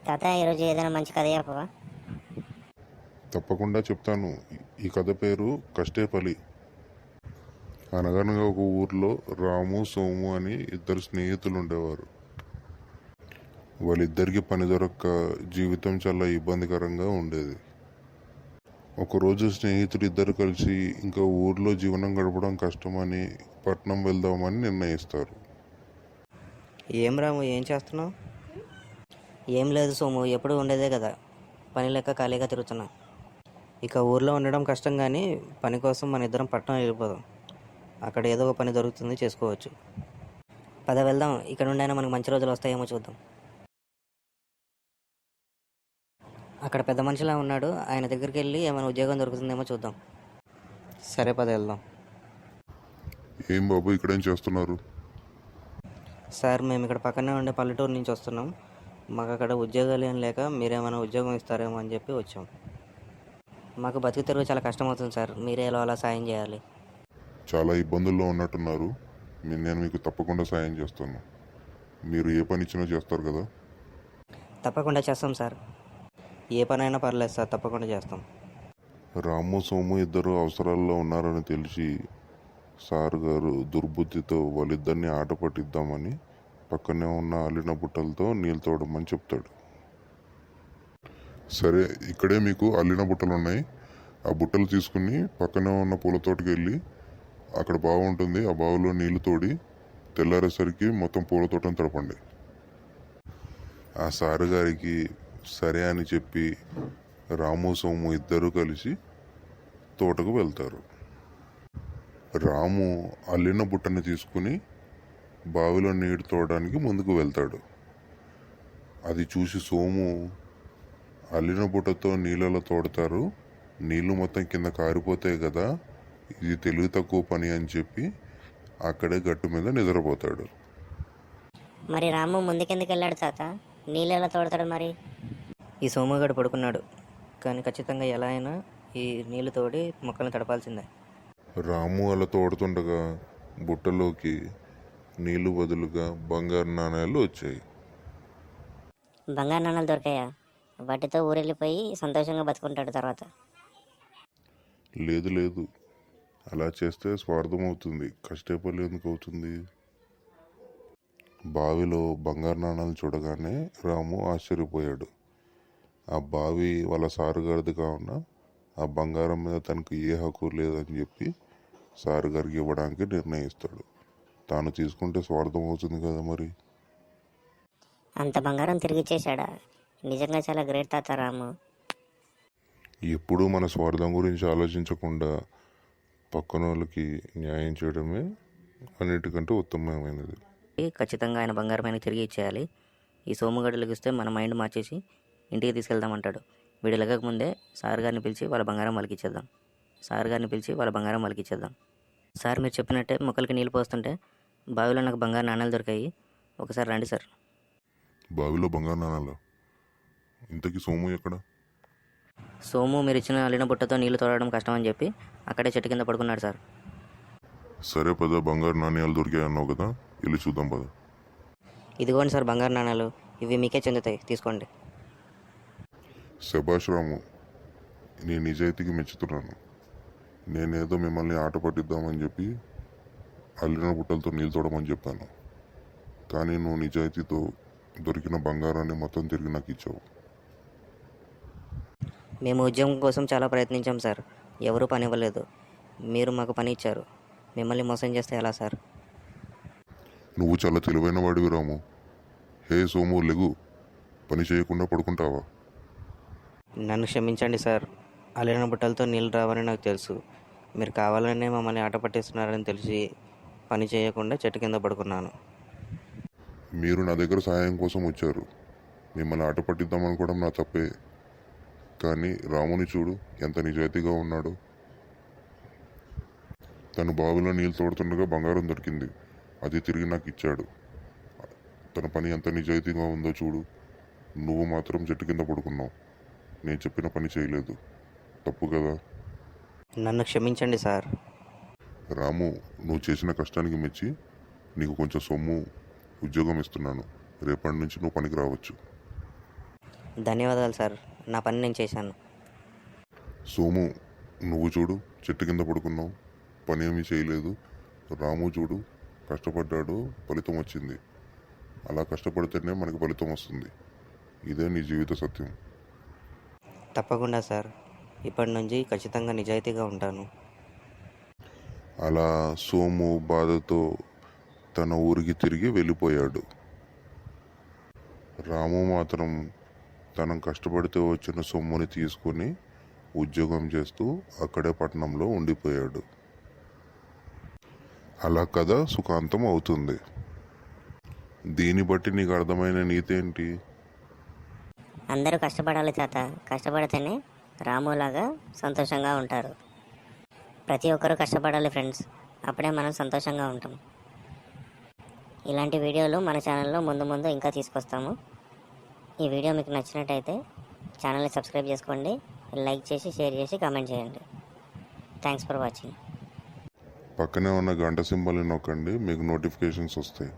తాత ఈరోజు ఏదైనా మంచి కథ చెప్పవా? తప్పకుండా చెప్తాను. ఈ కథ పేరు కష్టేపల్లి. అనగనగా ఒక ఊర్లో రాము సోము అని ఇద్దరు స్నేహితులు ఉండేవారు. వాళ్ళిద్దరికి పని దొరక్క జీవితం చాలా ఇబ్బందికరంగా ఉండేది. ఒకరోజు స్నేహితులు ఇద్దరు కలిసి ఇంకా ఊర్లో జీవనం గడపడం కష్టమని పట్నం వెళ్దామని నిర్ణయిస్తారు. ఏం రాము, ఏం చేస్తున్నావు? ఏం లేదు సోము, ఎప్పుడు ఉండేదే కదా, పని లెక్క ఖాళీగా తిరుగుతున్నా. ఇక ఊర్లో ఉండడం కష్టం, కానీ పని కోసం మన ఇద్దరం పట్టణం వెళ్ళిపోదాం. అక్కడ ఏదో ఒక పని దొరుకుతుంది, చేసుకోవచ్చు. పద వెళ్దాం, ఇక్కడ నుండైనా మనకు మంచి రోజులు వస్తాయేమో చూద్దాం. అక్కడ పెద్ద మనిషిలా ఉన్నాడు, ఆయన దగ్గరికి వెళ్ళి ఏమైనా ఉద్యోగం దొరుకుతుందేమో చూద్దాం. సరే పద వెళ్దాం. ఏం బాబు ఇక్కడేం చేస్తున్నారు? సార్, మేము ఇక్కడ పక్కనే ఉండే పల్లెటూరు నుంచి వస్తున్నాం. మాకు అక్కడ ఉద్యోగాలు ఏం లేక మీరేమైనా ఉద్యోగం ఇస్తారేమో అని చెప్పి వచ్చాం. మాకు బతుకు తెరువు చాలా కష్టమవుతుంది సార్, మీరే ఎలా అలా సాయం చేయాలి. చాలా ఇబ్బందుల్లో ఉన్నట్టున్నారు. నేను మీకు తప్పకుండా సాయం చేస్తాను. మీరు ఏ పని ఇచ్చినా చేస్తారు కదా? తప్పకుండా చేస్తాం సార్, ఏ పనైనా పర్లేదు సార్, తప్పకుండా చేస్తాం. రాము సోము ఇద్దరు అవసరాల్లో ఉన్నారని తెలిసి సార్ గారు దుర్బుద్ధితో వాళ్ళిద్దరిని ఆట పట్టిద్దామని పక్కనే ఉన్న అల్లిన బుట్టలతో నీళ్ళు తోడమని చెప్తాడు. సరే, ఇక్కడే మీకు అల్లిన బుట్టలు ఉన్నాయి. ఆ బుట్టలు తీసుకుని పక్కనే ఉన్న పూల తోటకి వెళ్ళి అక్కడ బావి ఉంటుంది, ఆ బావిలో నీళ్లు తోడి తెల్లారేసరికి మొత్తం పూల తోటను తడపండి. ఆ సారు గారికి సరే అని చెప్పి రాము సోము ఇద్దరు కలిసి తోటకు వెళ్తారు. రాము అల్లిన బుట్టని తీసుకుని బావిలో నీరు తోడడానికి ముందుకు వెళ్తాడు. అది చూసి సోము అల్లిన బుట్టతో నీళ్ళలో తోడతారు, నీళ్లు మొత్తం కింద కారిపోతాయి కదా, ఇది తెలివి తక్కువ పని అని చెప్పి అక్కడే గట్టు మీద నిద్రపోతాడు. మరి రాము ముందుకెందుకు వెళ్ళాడు తాత? నీళ్ళు ఎలా తోడతాడు మరి? ఈ సోముగాడు పడుకున్నాడు, కానీ ఖచ్చితంగా ఎలా అయినా ఈ నీళ్లు తోడి మొక్కల్ని తడపాల్సిందే. రాము అలా తోడుతుండగా బుట్టలోకి నీళ్లు బదులుగా బంగారు నాణేలు వచ్చాయి. బంగారు నాణాలు దొరికాయా? వాటితో ఊరెళ్ళిపోయి సంతోషంగా బతుకుంటాడు తర్వాత. లేదు లేదు, అలా చేస్తే స్వార్థం అవుతుంది. కష్టపల్లి ఎందుకు అవుతుంది? బావిలో బంగారు నాణాలు చూడగానే రాము ఆశ్చర్యపోయాడు. ఆ బావి వాళ్ళ సారుగారిది కావున ఆ బంగారం మీద తనకు ఏ హక్కు లేదని చెప్పి సారుగారికి ఇవ్వడానికి నిర్ణయిస్తాడు. తాను తీసుకుంటే స్వార్థం అవుతుంది కదా మరి. అంత బంగారం తిరిగి ఇచ్చేశాడా? నిజంగా చాలా గ్రేట్ తాత రాము. ఎప్పుడూ మన స్వార్థం గురించి ఆలోచించకుండా పక్కన వాళ్ళకి న్యాయం చేయడమే అన్నిటికంటే ఉత్తమమైనది. ఖచ్చితంగా ఆయన బంగారమైన తిరిగి ఇచ్చేయాలి. ఈ సోముగాడు లెగిస్తే మన మైండ్ మార్చేసి ఇంటికి తీసుకెళ్దామంటాడు. వీడు లెగకముందే సార్ గారిని పిలిచి వాళ్ళ బంగారం వాళ్ళకి ఇచ్చేద్దాం. సార్, మీరు చెప్పినట్టే మొక్కలకి నీళ్ళు పోస్తుంటే బావిలో నాకు బంగారు నాణాలు దొరికాయి. ఒకసారి రండి సార్. బావిలో బంగారు నాణాలు? ఇంతకీ సోము ఎక్కడ? సోము మీరు ఇచ్చిన అల్లిన బుట్టతో నీళ్లు తోడడం కష్టం అని చెప్పి అక్కడే చెట్టు కింద పడుకున్నాడు సార్. సరే పద, బంగారు నాణ్యాలు దొరికాయి అన్నావు కదా, వెళ్ళి చూద్దాం పద. ఇదిగోండి సార్ బంగారు నాణాలు, ఇవి మీకే చెందుతాయి, తీసుకోండి. శభాష్ రాము, నీ నిజాయితీకి మెచ్చుతున్నాను. నేనేదో మిమ్మల్ని ఆట పట్టిద్దామని చెప్పి అల్లిన బుట్టలతో నీళ్ళు తోడమని చెప్పాను, కానీ నువ్వు నిజాయితీతో దొరికిన బంగారాన్ని మొత్తం తిరిగి నాకు ఇచ్చావు. మేము ఉద్యోగం కోసం చాలా ప్రయత్నించాం సార్, ఎవరూ పని ఇవ్వలేదు. మీరు మాకు పని ఇచ్చారు, మిమ్మల్ని మోసం చేస్తే ఎలా సార్? నువ్వు చాలా తెలివైన వాడివి రాము. హే సోము, లెగు, పని చేయకుండా పడుకుంటావా? నన్ను క్షమించండి సార్, అల్లిన బుట్టలతో నీళ్ళు రావని నాకు తెలుసు. మీరు కావాలనే మమ్మల్ని ఆట పట్టిస్తున్నారని తెలిసి పని చేయకుండా చెట్టు కింద పడుకున్నాను. మీరు నా దగ్గర సహాయం కోసం వచ్చారు, మిమ్మల్ని ఆట పట్టిద్దాం అనుకోవడం నా తప్పే. కానీ రాముని చూడు ఎంత నిజాయితీగా ఉన్నాడు. తను బావిలో నీళ్ళు తోడుతుండగా బంగారం దొరికింది, అది తిరిగి నాకు ఇచ్చాడు. తన పని ఎంత నిజాయితీగా ఉందో చూడు. నువ్వు మాత్రం చెట్టు కింద పడుకున్నావు, నేను చెప్పిన పని చేయలేదు, తప్పు కదా. నన్ను క్షమించండి సార్. రాము, నువ్వు చేసిన కష్టానికి మెచ్చి నీకు కొంచెం సొమ్ము, ఉద్యోగం ఇస్తున్నాను. రేపటి నుంచి నువ్వు పనికి రావచ్చు. ధన్యవాదాలు సార్, నా పని నేను చేశాను. సోము, నువ్వు చూడు చెట్టు కింద పడుకున్నావు, పని ఏమీ చేయలేదు. రాము చూడు కష్టపడ్డాడు, ఫలితం వచ్చింది. అలా కష్టపడితేనే మనకి ఫలితం వస్తుంది. ఇదే నీ జీవిత సత్యం. తప్పకుండా సార్, ఇప్పటి నుంచి ఖచ్చితంగా నిజాయితీగా ఉంటాను. అలా సోము బాధతో తన ఊరికి తిరిగి వెళ్ళిపోయాడు. రాము మాత్రం తను కష్టపడితే వచ్చిన సొమ్ముని తీసుకొని ఉద్యోగం చేస్తూ అక్కడే పట్టణంలో ఉండిపోయాడు. అలా కథ సుఖాంతం అవుతుంది. దీన్ని బట్టి నీకు అర్థమైన నీతి ఏంటి? అందరూ కష్టపడాలి తాత. కష్టపడితేనే రాములాగా సంతోషంగా ఉంటారు. ప్రతి ఒక్కరూ కష్టపడాలి ఫ్రెండ్స్, అప్పుడే మనం సంతోషంగా ఉంటాం. ఇలాంటి వీడియోలు మన ఛానల్లో ముందు ముందు ఇంకా తీసుకొస్తాము. ఈ వీడియో మీకు నచ్చినట్టయితే ఛానల్ని సబ్స్క్రైబ్ చేసుకోండి, లైక్ చేసి షేర్ చేసి కామెంట్ చేయండి. Thanks for watching. పక్కనే ఉన్న గంట సింబల్ని నొక్కండి, మీకు నోటిఫికేషన్స్ వస్తాయి.